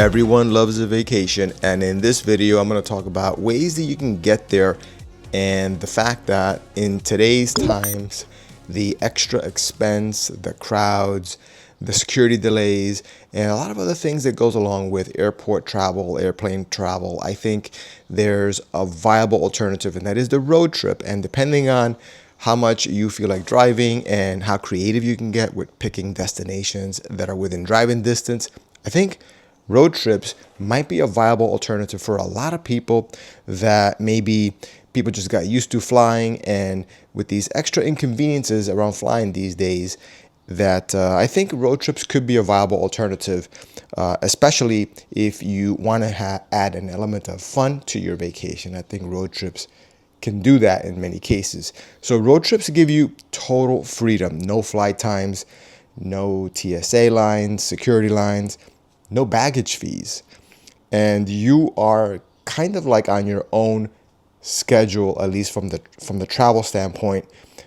Everyone loves a vacation, and in this video I'm going to talk about ways that you can get there and the fact that in today's times the extra expense, the crowds, the security delays, and a lot of other things that goes along with airport travel, airplane travel, I think there's a viable alternative, and that is the road trip. And depending on how much you feel like driving and how creative you can get with picking destinations that are within driving distance, I think road trips might be a viable alternative for a lot of people that maybe people just got used to flying, and with these extra inconveniences around flying these days, that I think road trips could be a viable alternative, especially if you want to add an element of fun to your vacation. I think road trips can do that in many cases. So road trips give you total freedom, no flight times, no TSA lines, security lines, no baggage fees, and you are kind of like on your own schedule, at least from the travel standpoint,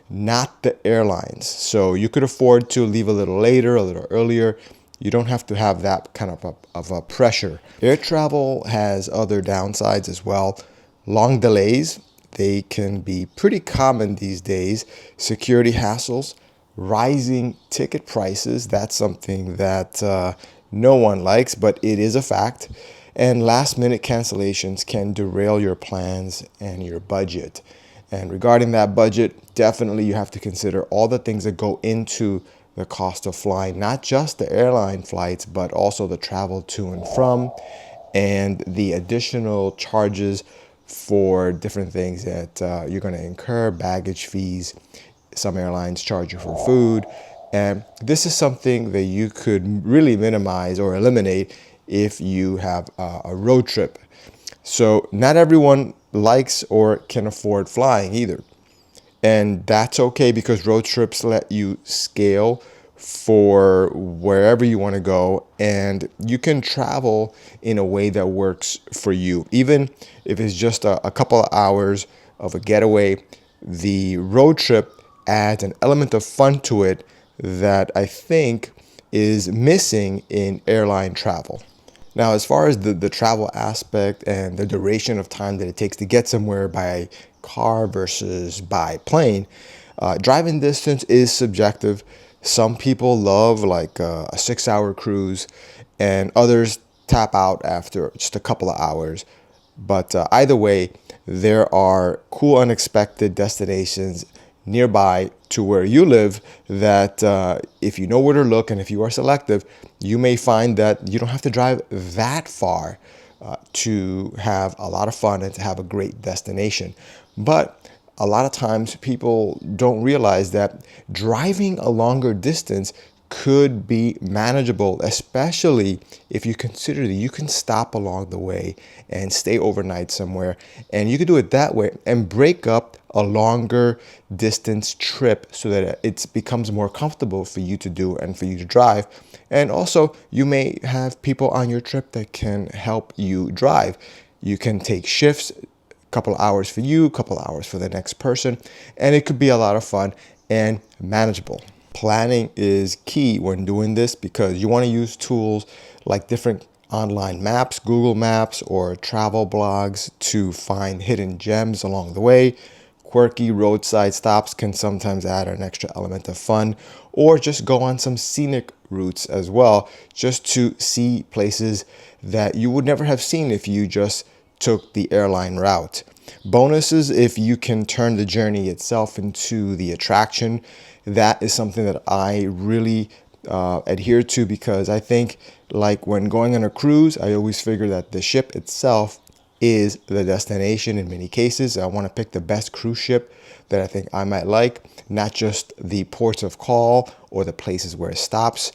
not the airlines. So you could afford to leave a little later, a little earlier. You don't have to have that kind of a pressure. Air travel has other downsides as well. Long delays, they can be pretty common these days. Security hassles, rising ticket prices, that's something that no one likes, but it is a fact. And last minute cancellations can derail your plans and your budget. And regarding that budget, definitely you have to consider all the things that go into the cost of flying, not just the airline flights, but also the travel to and from and the additional charges for different things that you're going to incur, baggage fees. Some airlines charge you for food. And this is something that you could really minimize or eliminate if you have a road trip. So not everyone likes or can afford flying either. And that's okay, because road trips let you scale for wherever you want to go, and you can travel in a way that works for you. Even if it's just a couple of hours of a getaway, the road trip adds an element of fun to it that I think is missing in airline travel. Now, as far as the travel aspect and the duration of time that it takes to get somewhere by car versus by plane, driving distance is subjective. Some people love like a 6-hour cruise, and others tap out after just a couple of hours. But either way, there are cool, unexpected destinations nearby to where you live that if you know where to look and if you are selective, you may find that you don't have to drive that far to have a lot of fun and to have a great destination. But a lot of times people don't realize that driving a longer distance could be manageable, especially if you consider that you can stop along the way and stay overnight somewhere. And you could do it that way and break up a longer distance trip so that it becomes more comfortable for you to do and for you to drive. And also, you may have people on your trip that can help you drive. You can take shifts, a couple hours for you, a couple hours for the next person, and it could be a lot of fun and manageable. Planning is key when doing this, because you want to use tools like different online maps, Google Maps, or travel blogs to find hidden gems along the way. Quirky roadside stops can sometimes add an extra element of fun, or just go on some scenic routes as well, just to see places that you would never have seen if you just took the airline route. Bonuses if you can turn the journey itself into the attraction. That is something that I really adhere to, because I think, like when going on a cruise, I always figure that the ship itself is the destination in many cases. I want to pick the best cruise ship that I think I might like, not just the ports of call or the places where it stops.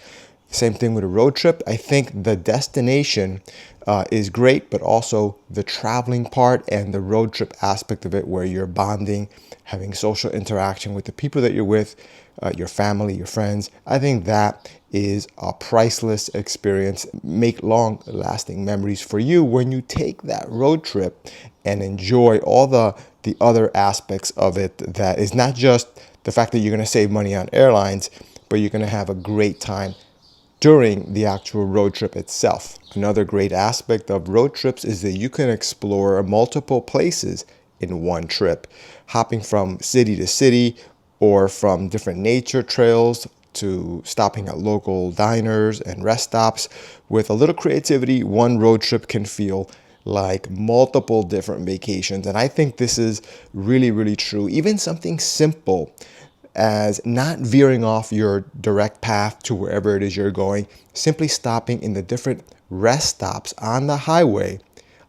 Same thing with a road trip. I think the destination is great, but also the traveling part and the road trip aspect of it, where you're bonding, having social interaction with the people that you're with, your family, your friends. I think that is a priceless experience. Make long-lasting memories for you when you take that road trip and enjoy all the other aspects of it. That is not just the fact that you're going to save money on airlines, but you're going to have a great time during the actual road trip itself. Another great aspect of road trips is that you can explore multiple places in one trip, hopping from city to city or from different nature trails to stopping at local diners and rest stops. With a little creativity, one road trip can feel like multiple different vacations. And I think this is really, really true. Even something simple as not veering off your direct path to wherever it is you're going, simply stopping in the different rest stops on the highway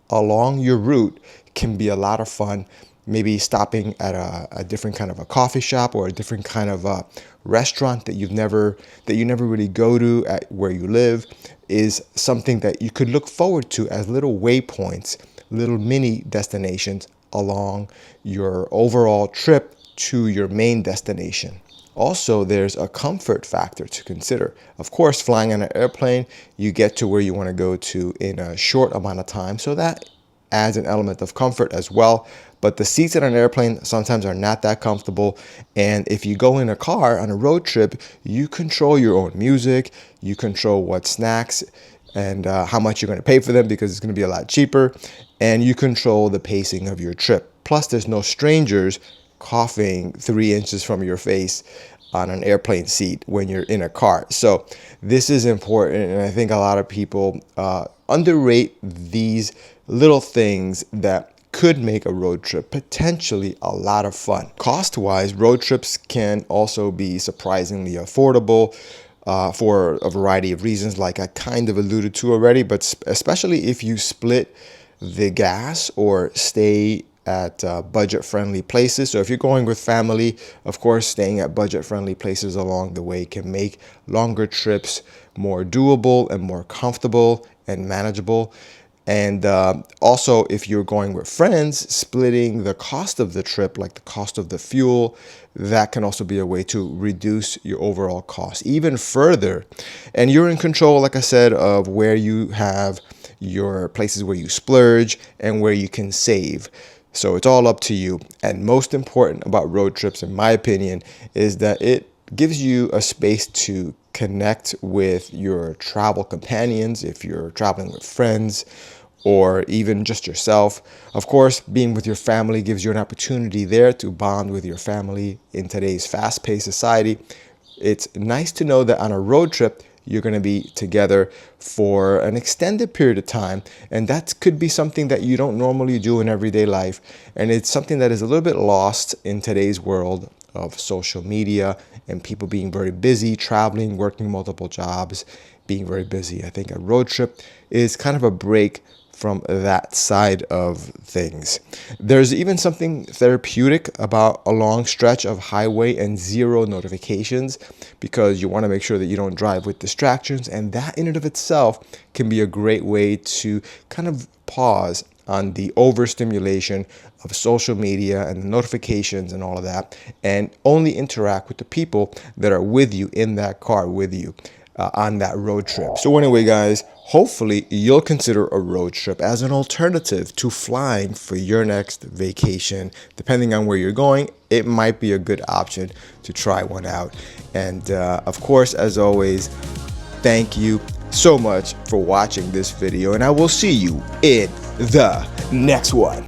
along your route can be a lot of fun. Maybe stopping at a different kind of a coffee shop or a different kind of a restaurant that you never really go to at where you live is something that you could look forward to as little waypoints, little mini destinations along your overall trip to your main destination. Also, there's a comfort factor to consider. Of course, flying on an airplane, you get to where you want to go to in a short amount of time, so that adds an element of comfort as well. But the seats in an airplane sometimes are not that comfortable. And if you go in a car on a road trip, you control your own music, you control what snacks and how much you're going to pay for them, because it's going to be a lot cheaper, and you control the pacing of your trip. Plus, there's no strangers coughing 3 inches from your face on an airplane seat when you're in a car. So this is important, and I think a lot of people underrate these little things that could make a road trip potentially a lot of fun. Cost-wise, road trips can also be surprisingly affordable for a variety of reasons, like I kind of alluded to already, but especially if you split the gas or stay at budget-friendly places. So if you're going with family, of course, staying at budget-friendly places along the way can make longer trips more doable and more comfortable and manageable. And also, if you're going with friends, splitting the cost of the trip, like the cost of the fuel, that can also be a way to reduce your overall cost even further. And you're in control, like I said, of where you have your places where you splurge and where you can save. So it's all up to you. And most important about road trips, in my opinion, is that it gives you a space to connect with your travel companions if you're traveling with friends or even just yourself. Of course, being with your family gives you an opportunity there to bond with your family in today's fast-paced society. It's nice to know that on a road trip, you're going to be together for an extended period of time. And that could be something that you don't normally do in everyday life. And it's something that is a little bit lost in today's world of social media and people being very busy, traveling, working multiple jobs, being very busy. I think a road trip is kind of a break from that side of things. There's even something therapeutic about a long stretch of highway and zero notifications, because you want to make sure that you don't drive with distractions, and that in and of itself can be a great way to kind of pause on the overstimulation of social media and the notifications and all of that, and only interact with the people that are with you in that car with you on that road trip. So anyway, guys, hopefully you'll consider a road trip as an alternative to flying for your next vacation. Depending on where you're going, it might be a good option to try one out. And of course, as always, thank you so much for watching this video, and I will see you in the next one.